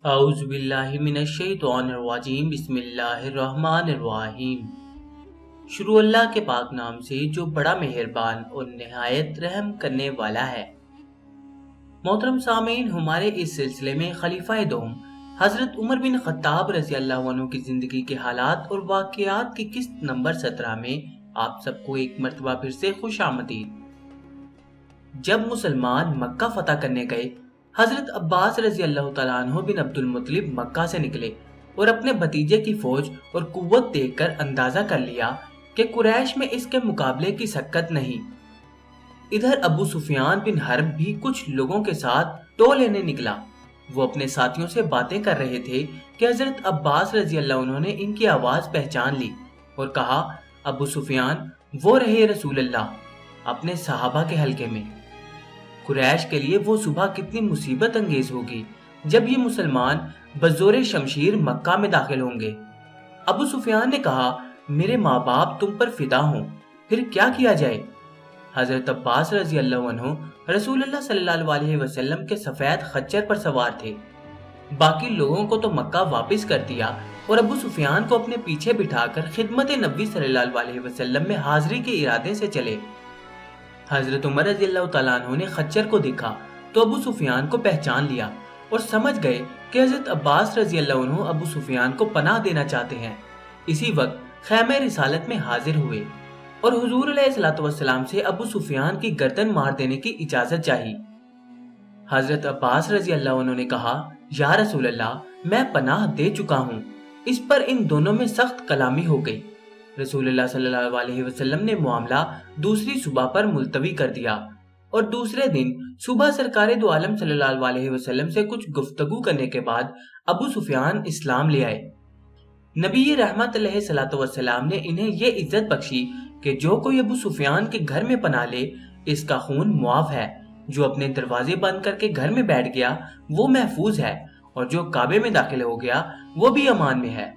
اعوذ باللہ من الشیطان الرجیم بسم اللہ الرحمن الرحیم۔ شروع اللہ کے پاک نام سے جو بڑا مہربان اور نہایت رحم کرنے والا ہے۔ محترم سامعین، ہمارے اس سلسلے میں خلیفہ دوم حضرت عمر بن خطاب رضی اللہ عنہ کی زندگی کے حالات اور واقعات کی قسط نمبر 17 میں آپ سب کو ایک مرتبہ پھر سے خوش آمدید۔ جب مسلمان مکہ فتح کرنے گئے، حضرت عباس رضی اللہ تعالیٰ عنہ بن عبد المطلب مکہ سے نکلے اور اپنے بھتیجے کی فوج اور قوت دیکھ کر اندازہ کر لیا کہ قریش میں اس کے مقابلے کی سکت نہیں۔ ادھر ابو سفیان بن حرب بھی کچھ لوگوں کے ساتھ ٹو لینے نکلا۔ وہ اپنے ساتھیوں سے باتیں کر رہے تھے کہ حضرت عباس رضی اللہ عنہ نے ان کی آواز پہچان لی اور کہا، ابو سفیان وہ رہے رسول اللہ اپنے صحابہ کے حلقے میں۔ قریش کے لیے وہ صبح کتنی مصیبت انگیز ہوگی جب یہ مسلمان بزور شمشیر مکہ میں داخل ہوں گے۔ ابو سفیان نے کہا، میرے ماں باپ تم پر فدا ہوں، پھر کیا کیا جائے؟ حضرت عباس رضی اللہ عنہ رسول اللہ صلی اللہ علیہ وسلم کے سفید خچر پر سوار تھے۔ باقی لوگوں کو تو مکہ واپس کر دیا اور ابو سفیان کو اپنے پیچھے بٹھا کر خدمت نبی صلی اللہ علیہ وسلم میں حاضری کے ارادے سے چلے۔ حضرت عمر رضی اللہ تعالیٰ عنہ نے خچر کو دیکھا تو ابو سفیان کو پہچان لیا اور سمجھ گئے کہ حضرت عباس رضی اللہ عنہ ابو سفیان کو پناہ دینا چاہتے ہیں۔ اسی وقت خیمہ رسالت میں حاضر ہوئے اور حضور علیہ الصلوۃ والسلام سے ابو سفیان کی گردن مار دینے کی اجازت چاہی۔ حضرت عباس رضی اللہ عنہ نے کہا، یا رسول اللہ، میں پناہ دے چکا ہوں۔ اس پر ان دونوں میں سخت کلامی ہو گئی۔ رسول اللہ صلی اللہ علیہ وسلم نے معاملہ دوسری صبح پر ملتوی کر دیا اور دوسرے دن صبح سرکار دو عالم صلی اللہ علیہ وسلم سے کچھ گفتگو کرنے کے بعد ابو سفیان اسلام لے آئے۔ نبی رحمت علیہ الصلوۃ والسلام نے انہیں یہ عزت بخشی کہ جو کوئی ابو سفیان کے گھر میں پناہ لے اس کا خون معاف ہے، جو اپنے دروازے بند کر کے گھر میں بیٹھ گیا وہ محفوظ ہے، اور جو کعبے میں داخل ہو گیا وہ بھی امان میں ہے۔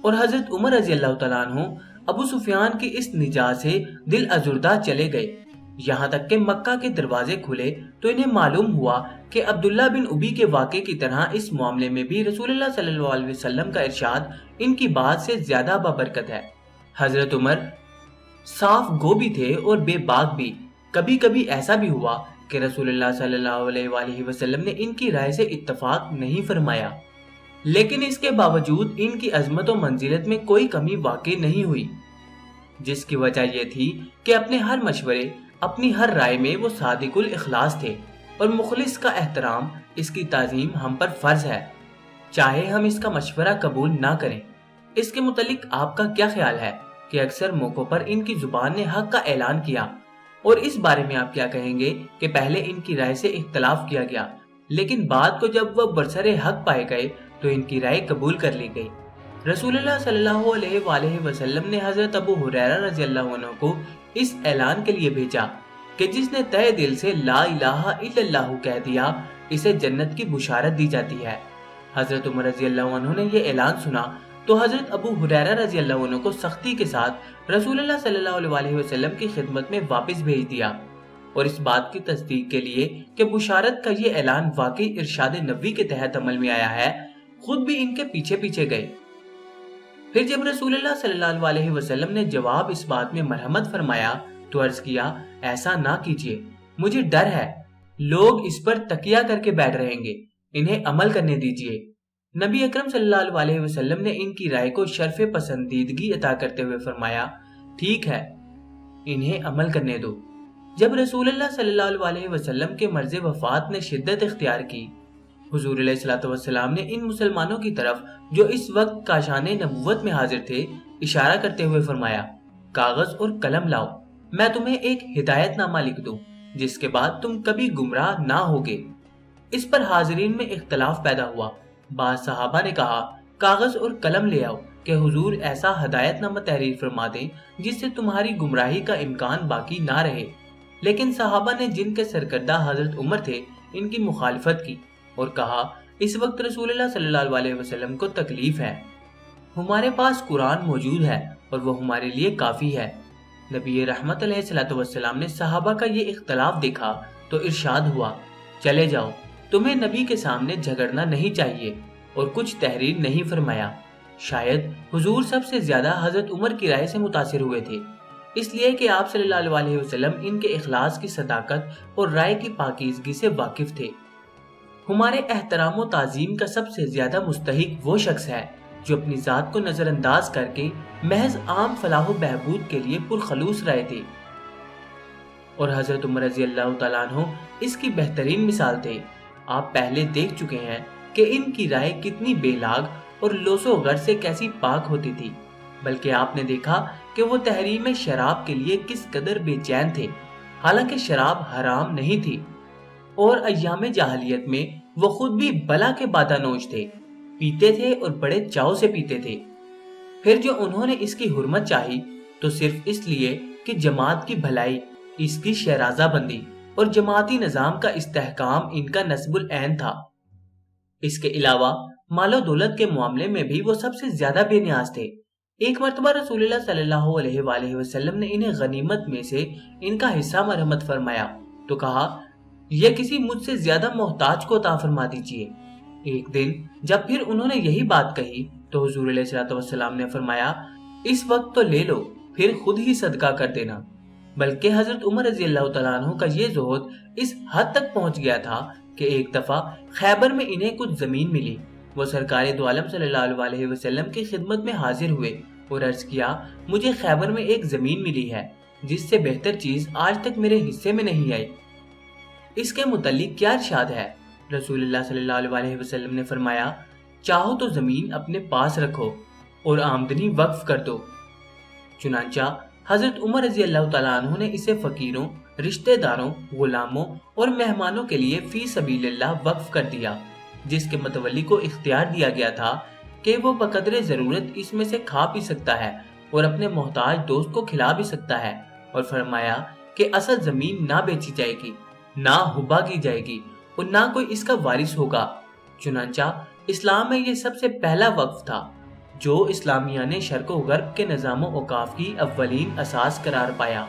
اور حضرت عمر رضی اللہ تعالیٰ عنہ ابو سفیان کی اس نجات سے دل ازردہ چلے گئے، یہاں تک کہ مکہ کے دروازے کھلے تو انہیں معلوم ہوا کہ عبداللہ بن ابی کے واقعے کی طرح اس معاملے میں بھی رسول اللہ صلی اللہ علیہ وسلم کا ارشاد ان کی بات سے زیادہ بابرکت ہے۔ حضرت عمر صاف گو بھی تھے اور بے باک بھی۔ کبھی کبھی ایسا بھی ہوا کہ رسول اللہ صلی اللہ علیہ وسلم نے ان کی رائے سے اتفاق نہیں فرمایا، لیکن اس کے باوجود ان کی عظمت و منزلت میں کوئی کمی واقع نہیں ہوئی، جس کی وجہ یہ تھی کہ اپنے ہر مشورے، اپنی ہر رائے میں وہ صادق الاخلاص تھے، اور مخلص کا احترام، اس کی تعظیم ہم پر فرض ہے، چاہے ہم اس کا مشورہ قبول نہ کریں۔ اس کے متعلق آپ کا کیا خیال ہے کہ اکثر موقعوں پر ان کی زبان نے حق کا اعلان کیا، اور اس بارے میں آپ کیا کہیں گے کہ پہلے ان کی رائے سے اختلاف کیا گیا، لیکن بعد کو جب وہ برسر حق پائے گئے تو ان کی رائے قبول کر لی گئی۔ رسول اللہ صلی اللہ علیہ وآلہ وسلم نے حضرت ابو ہریرہ رضی اللہ عنہ کو اس اعلان کے لیے بھیجا کہ جس نے تہہ دل سے لا الہ الا اللہ کہہ دیا اسے جنت کی بشارت دی جاتی ہے۔ حضرت عمر رضی اللہ عنہ نے یہ اعلان سنا تو حضرت ابو ہریرہ رضی اللہ عنہ کو سختی کے ساتھ رسول اللہ صلی اللہ علیہ وسلم کی خدمت میں واپس بھیج دیا، اور اس بات کی تصدیق کے لیے کہ بشارت کا یہ اعلان واقعی ارشاد نبوی کے تحت عمل میں آیا ہے، خود بھی ان کے پیچھے پیچھے گئے۔ پھر جب رسول اللہ صلی اللہ علیہ وسلم نے جواب اس بات میں مرحمت فرمایا تو عرض کیا، ایسا نہ کیجیے، مجھے ڈر ہے، لوگ اس پر تکیہ کر کے بیٹھ رہیں گے، انہیں عمل کرنے دیجیے۔ نبی اکرم صلی اللہ علیہ وسلم نے ان کی رائے کو شرف پسندیدگی عطا کرتے ہوئے فرمایا، ٹھیک ہے، انہیں عمل کرنے دو۔ جب رسول اللہ صلی اللہ علیہ وسلم کے مرض وفات نے شدت اختیار کی، حضور علیہ الصلوۃ والسلام نے ان مسلمانوں کی طرف جو اس وقت کاشان نبوت میں حاضر تھے اشارہ کرتے ہوئے فرمایا، کاغذ اور قلم لاؤ، میں تمہیں ایک ہدایت نامہ لکھ دوں جس کے بعد تم کبھی گمراہ نہ ہوگے۔ اس پر حاضرین میں اختلاف پیدا ہوا۔ بعض صحابہ نے کہا، کاغذ اور قلم لے آؤ کہ حضور ایسا ہدایت نامہ تحریر فرما دیں جس سے تمہاری گمراہی کا امکان باقی نہ رہے، لیکن صحابہ نے جن کے سرکردہ حضرت عمر تھے ان کی مخالفت کی اور کہا، اس وقت رسول اللہ صلی اللہ علیہ وسلم کو تکلیف ہے، ہمارے پاس قرآن موجود ہے اور وہ ہمارے لیے کافی ہے۔ نبی رحمت علیہ الصلوۃ والسلام نے صحابہ کا یہ اختلاف دیکھا تو ارشاد ہوا، چلے جاؤ، تمہیں نبی کے سامنے جھگڑنا نہیں چاہیے اور کچھ تحریر نہیں فرمایا۔ شاید حضور سب سے زیادہ حضرت عمر کی رائے سے متاثر ہوئے تھے، اس لیے کہ آپ صلی اللہ علیہ وسلم ان کے اخلاص کی صداقت اور رائے کی پاکیزگی سے واقف تھے۔ ہمارے احترام و تعظیم کا سب سے زیادہ مستحق وہ شخص ہے جو اپنی ذات کو نظر انداز کر کے محض عام فلاح و بہبود کے لیے پرخلوص رائے تھے، اور حضرت عمر رضی اللہ تعالیٰ عنہ اس کی بہترین مثال تھے۔ آپ پہلے دیکھ چکے ہیں کہ ان کی رائے کتنی بے لاگ اور لوث و غر سے کیسی پاک ہوتی تھی، بلکہ آپ نے دیکھا کہ وہ تحریم شراب کے لیے کس قدر بے چین تھے، حالانکہ شراب حرام نہیں تھی، اور ایام جاہلیت میں وہ خود بھی بلا کے بادہ نوش تھے، پیتے تھے اور بڑے چاؤ سے پیتے تھے۔ پھر جو انہوں نے اس کی حرمت چاہی تو صرف اس لیے کہ جماعت کی بھلائی، اس کی شہرازہ بندی اور جماعتی نظام کا استحکام ان کا نصب العین تھا۔ اس کے علاوہ مال و دولت کے معاملے میں بھی وہ سب سے زیادہ بے نیاز تھے۔ ایک مرتبہ رسول اللہ صلی اللہ علیہ وآلہ وسلم نے انہیں غنیمت میں سے ان کا حصہ مرحمت فرمایا تو کہا، یہ کسی مجھ سے زیادہ محتاج کو عطا فرما دیجیے۔ ایک دن جب پھر انہوں نے یہی بات کہی تو حضور علیہ الصلوۃ والسلام نے فرمایا، اس وقت تو لے لو، پھر خود ہی صدقہ کر دینا۔ بلکہ حضرت عمر رضی اللہ تعالیٰ عنہ کا یہ زہد اس حد تک پہنچ گیا تھا کہ ایک دفعہ خیبر میں انہیں کچھ زمین ملی۔ وہ سرکار دو عالم صلی اللہ علیہ وسلم کی خدمت میں حاضر ہوئے اور عرض کیا، مجھے خیبر میں ایک زمین ملی ہے جس سے بہتر چیز آج تک میرے حصے میں نہیں آئی، اس کے متعلق کیا ارشاد ہے؟ رسول اللہ صلی اللہ علیہ وسلم نے فرمایا، چاہو تو زمین اپنے پاس رکھو اور آمدنی وقف کر دو۔ چنانچہ حضرت عمر رضی اللہ تعالیٰ عنہ نے اسے فقیروں، رشتہ داروں، غلاموں اور مہمانوں کے لیے فی سبیل اللہ وقف کر دیا، جس کے متولی کو اختیار دیا گیا تھا کہ وہ بقدر ضرورت اس میں سے کھا پی سکتا ہے اور اپنے محتاج دوست کو کھلا بھی سکتا ہے، اور فرمایا کہ اصل زمین نہ بیچی جائے گی، نہ ہبا کی جائے گی اور نہ کوئی اس کا وارث ہوگا۔ چنانچہ اسلام میں یہ سب سے پہلا وقف تھا جو اسلامیہ نے شرق و غرب کے نظام و اوقاف کی اولین اساس قرار پایا۔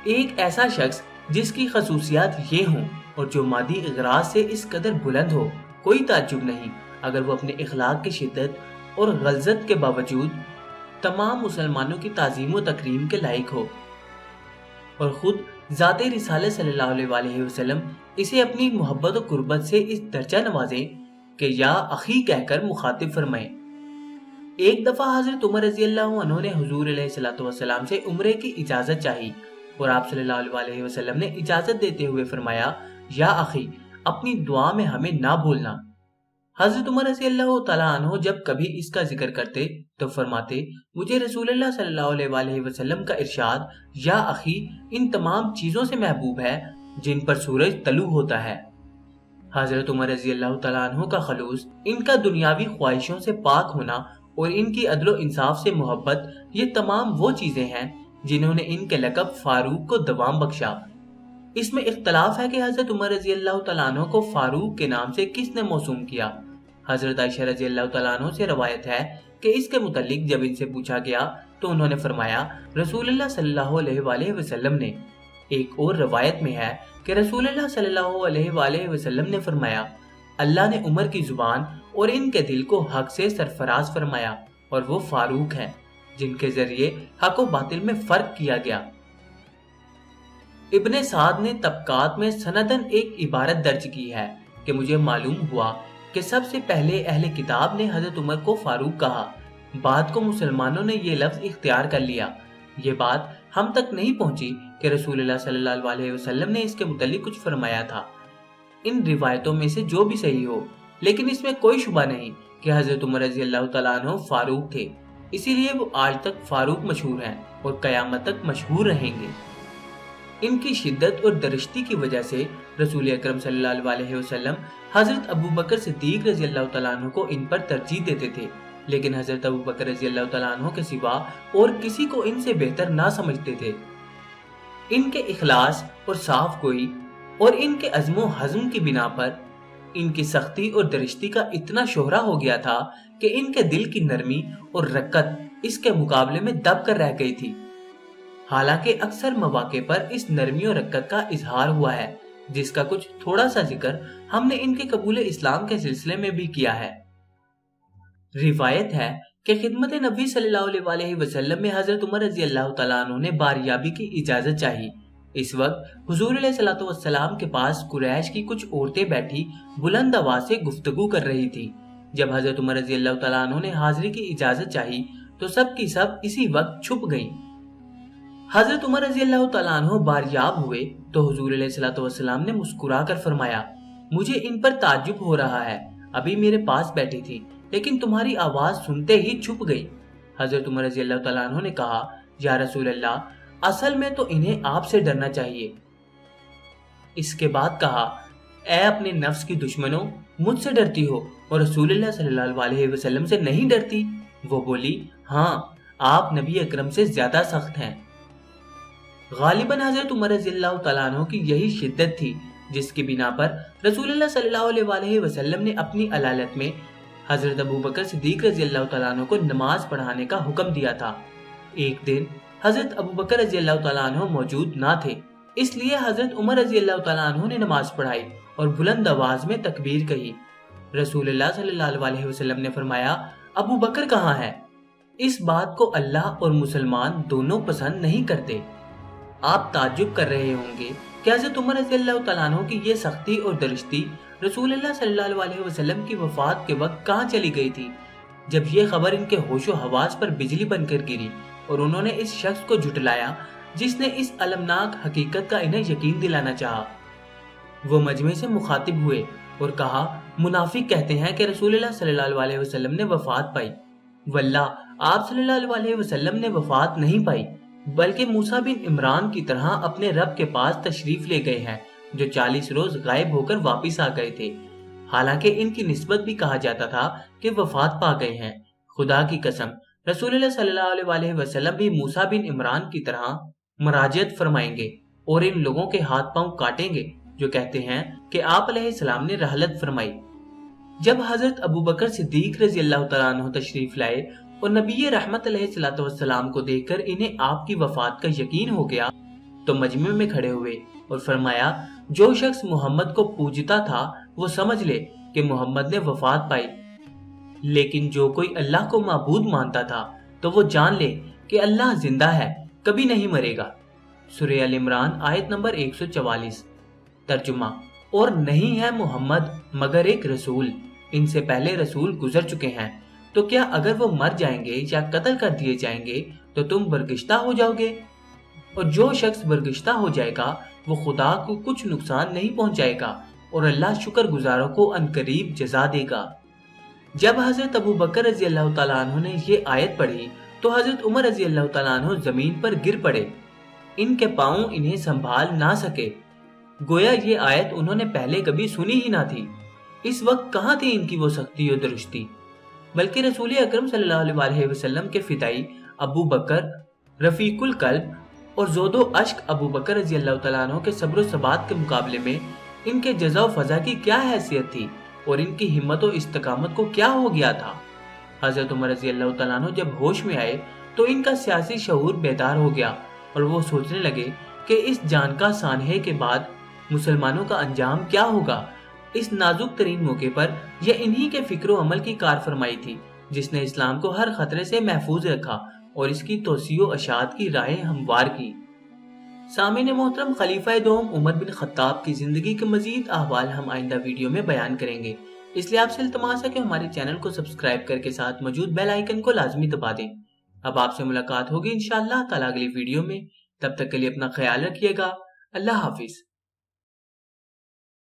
ایک ایسا شخص جس کی خصوصیات یہ ہوں اور جو مادی اغراض سے اس قدر بلند ہو، کوئی تعجب نہیں اگر وہ اپنے اخلاق کی شدت اور غلظت کے باوجود تمام مسلمانوں کی تعظیم و تکریم کے لائق ہو، اور خود ذات رسالت صلی اللہ علیہ وآلہ وسلم اسے اپنی محبت و قربت سے اس درجہ نوازے کہ یا اخی کہہ کر مخاطب فرمائے۔ ایک دفعہ حضرت عمر رضی اللہ عنہ نے حضور علیہ الصلوۃ والسلام سے عمرے کی اجازت چاہی اور آپ صلی اللہ علیہ وسلم نے اجازت دیتے ہوئے فرمایا، یا اخی، اپنی دعا میں ہمیں نہ بھولنا۔ حضرت عمر رضی اللہ تعالیٰ عنہ جب کبھی اس کا ذکر کرتے تو فرماتے، مجھے رسول اللہ صلی اللہ علیہ وسلم کا ارشاد یا اخی ان تمام چیزوں سے محبوب ہے جن پر سورج طلوع ہوتا ہے۔ حضرت عمر رضی اللہ تعالیٰ عنہ کا خلوص، ان کا دنیاوی خواہشوں سے پاک ہونا اور ان کی عدل و انصاف سے محبت، یہ تمام وہ چیزیں ہیں جنہوں نے ان کے لقب فاروق کو دوام بخشا۔ اس میں اختلاف ہے کہ حضرت عمر رضی اللہ تعالیٰ عنہ کو فاروق کے نام سے کس نے موسوم کیا۔ حضرت عائشہ رضی اللہ تعالیٰ عنہ سے روایت ہے کہ اس کے متعلق جب ان سے پوچھا گیا تو انہوں نے فرمایا، رسول اللہ صلی اللہ علیہ وآلہ وسلم نے۔ ایک اور روایت میں ہے کہ رسول اللہ صلی اللہ علیہ وآلہ وسلم نے فرمایا، اللہ نے عمر کی زبان اور ان کے دل کو حق سے سرفراز فرمایا، اور وہ فاروق ہیں جن کے ذریعے حق و باطل میں فرق کیا گیا۔ ابن سعد نے طبقات میں سندن ایک عبارت درج کی ہے کہ مجھے معلوم ہوا کہ سب سے پہلے اہل کتاب نے حضرت عمر کو فاروق کہا، بعد کو مسلمانوں نے یہ لفظ اختیار کر لیا۔ یہ بات ہم تک نہیں پہنچی کہ رسول اللہ صلی اللہ علیہ وسلم نے اس کے متعلق کچھ فرمایا تھا۔ ان روایتوں میں سے جو بھی صحیح ہو، لیکن اس میں کوئی شبہ نہیں کہ حضرت عمر رضی اللہ تعالیٰ عنہ فاروق تھے، اسی لیے وہ آج تک فاروق مشہور ہیں اور قیامت تک مشہور رہیں گے۔ ان کی شدت اور درشتی کی وجہ سے رسول اکرم صلی اللہ علیہ وسلم حضرت ابو بکر صدیق رضی اللہ تعالیٰ عنہ کو ان پر ترجیح دیتے تھے، لیکن حضرت ابو بکر رضی اللہ تعالیٰ عنہ کے سوا اور کسی کو ان سے بہتر نہ سمجھتے تھے۔ ان کے اخلاص اور صاف گوئی اور ان کے عزم و حزم کی بنا پر ان کی سختی اور درشتی کا اتنا شہرہ ہو گیا تھا کہ ان کے دل کی نرمی اور رقت اس کے مقابلے میں دب کر رہ گئی تھی۔ حالانکہ اکثر مواقع پر اس نرمی اور رقت کا اظہار ہوا ہے، جس کا کچھ تھوڑا سا ذکر ہم نے ان کے قبول اسلام کے سلسلے میں بھی کیا ہے۔ روایت ہے کہ خدمت نبی صلی اللہ علیہ وسلم میں حضرت عمر رضی اللہ تعالیٰ عنہ نے باریابی کی اجازت چاہی۔ اس وقت حضور علیہ الصلوۃ والسلام کے پاس قریش کی کچھ عورتیں بیٹھی بلند آواز سے گفتگو کر رہی تھی۔ جب حضرت عمر رضی اللہ تعالیٰ عنہ نے حاضری کی اجازت چاہی تو سب کی سب اسی وقت چھپ گئیں۔ حضرت عمر رضی اللہ تعالیٰ عنہ باریاب ہوئے تو حضور علیہ الصلوۃ والسلام نے مسکرا کر فرمایا، مجھے ان پر تعجب ہو رہا ہے، ابھی میرے پاس بیٹھی تھی لیکن تمہاری آواز سنتے ہی چھپ گئی۔ حضرت عمر رضی اللہ تعالیٰ عنہ نے کہا، یا رسول اللہ، اصل میں تو انہیں آپ سے ڈرنا چاہیے۔ اس کے بعد کہا، اے اپنے نفس کی دشمنوں، مجھ سے ڈرتی ہو اور رسول اللہ صلی اللہ علیہ وسلم سے نہیں ڈرتی؟ وہ بولی، ہاں، آپ نبی اکرم سے زیادہ سخت ہیں۔ غالباً حضرت عمر رضی اللہ تعالیٰ عنہ کی یہی شدت تھی جس کی بنا پر رسول اللہ صلی اللہ علیہ وسلم نے اپنی علالت میں حضرت ابو بکر صدیق رضی اللہ تعالیٰ عنہ کو نماز پڑھانے کا حکم دیا تھا۔ ایک دن حضرت ابو بکر رضی اللہ تعالیٰ عنہ موجود نہ تھے، اس لیے حضرت عمر رضی اللہ تعالیٰ عنہ نے نماز پڑھائی اور بلند آواز میں تکبیر کہی۔ رسول اللہ صلی اللہ علیہ وسلم نے فرمایا، ابو بکر کہاں ہے؟ اس بات کو اللہ اور مسلمان دونوں پسند نہیں کرتے۔ آپ تعجب کر رہے ہوں گے کہ حضرت عمر رضی اللہ تعالیٰ عنہ کی یہ سختی اور درستی رسول اللہ صلی اللہ علیہ وسلم کی وفات کے وقت کہاں چلی گئی تھی؟ جب یہ خبر ان کے ہوش و حواس پر بجلی بن کر گری اور انہوں نے اس شخص کو جھٹلایا جس نے اس المناک حقیقت کا انہیں یقین دلانا چاہا۔ وہ مجمع سے مخاطب ہوئے اور کہا، منافق کہتے ہیں کہ رسول اللہ صلی اللہ علیہ وسلم نے وفات پائی۔ واللہ آپ صلی اللہ علیہ وسلم نے وفات نہیں پائی، بلکہ موسیٰ بن عمران کی طرح اپنے رب کے پاس تشریف لے گئے ہیں جو 40 روز غائب ہو کر واپس آ گئے تھے۔ حالانکہ ان کی نسبت بھی کہا جاتا تھا کہ وفات پا گئے ہیں۔ خدا کی قسم، رسول اللہ صلی اللہ علیہ وسلم بھی موسیٰ بن عمران کی طرح مراجعت فرمائیں گے اور ان لوگوں کے ہاتھ پاؤں کاٹیں گے جو کہتے ہیں کہ آپ علیہ السلام نے رحلت فرمائی۔ جب حضرت ابو بکر صدیق رضی اللہ تعالیٰ عنہ تشریف لائے اور نبی رحمت علیہ الصلوۃ والسلام کو دیکھ کر انہیں آپ کی وفات کا یقین ہو گیا تو مجمع میں کھڑے ہوئے اور فرمایا، جو شخص محمد کو پوجتا تھا وہ سمجھ لے کہ محمد نے وفات پائی، لیکن جو کوئی اللہ کو معبود مانتا تھا تو وہ جان لے کہ اللہ زندہ ہے، کبھی نہیں مرے گا۔ سورہ ال عمران آیت نمبر 144۔ ترجمہ، اور نہیں ہے محمد مگر ایک رسول، ان سے پہلے رسول گزر چکے ہیں، تو کیا اگر وہ مر جائیں گے یا قتل کر دیے جائیں گے تو تم برگشتہ ہو جاؤ گے؟ اور جو شخص برگشتہ ہو جائے گا وہ خدا کو کچھ نقصان نہیں پہنچائے گا اور اللہ شکر گزاروں کو عنقریب جزا دے گا۔ جب حضرت ابو بکر رضی اللہ تعالیٰ عنہ نے یہ آیت پڑھی تو حضرت عمر رضی اللہ تعالیٰ عنہ زمین پر گر پڑے، ان کے پاؤں انہیں سنبھال نہ سکے، گویا یہ آیت انہوں نے پہلے کبھی سنی ہی نہ تھی۔ اس وقت کہاں تھی ان کی وہ سختی اور درستی؟ بلکہ رسول اکرم صلی اللہ علیہ وسلم کے فدائی ابو بکر، رفیق القلب اور زود و اشک ابو بکر رضی اللہ تعالیٰ عنہ کے صبر و ثبات کے مقابلے میں ان کے جزا و فضا کی کیا حیثیت تھی اور ان کی ہمت و استقامت کو کیا ہو گیا تھا؟ حضرت عمر رضی اللہ تعالیٰ عنہ جب ہوش میں آئے تو ان کا سیاسی شعور بیدار ہو گیا اور وہ سوچنے لگے کہ اس جان کا سانحے کے بعد مسلمانوں کا انجام کیا ہوگا۔ اس نازک ترین موقع پر یہ انہی کے فکر و عمل کی کار فرمائی تھی جس نے اسلام کو ہر خطرے سے محفوظ رکھا اور اس کی توسیع و اشاعت کی راہیں ہموار کی۔ سامعین محترم، خلیفہ دوم عمر بن خطاب کی زندگی کے مزید احوال ہم آئندہ ویڈیو میں بیان کریں گے، اس لیے آپ سے التماس ہے کہ ہمارے چینل کو سبسکرائب کر کے ساتھ موجود بیل آئیکن کو لازمی دبا دیں۔ اب آپ سے ملاقات ہوگی انشاءاللہ تعالیٰ اگلی ویڈیو میں، تب تک کے لیے اپنا خیال رکھیے گا۔ اللہ حافظ۔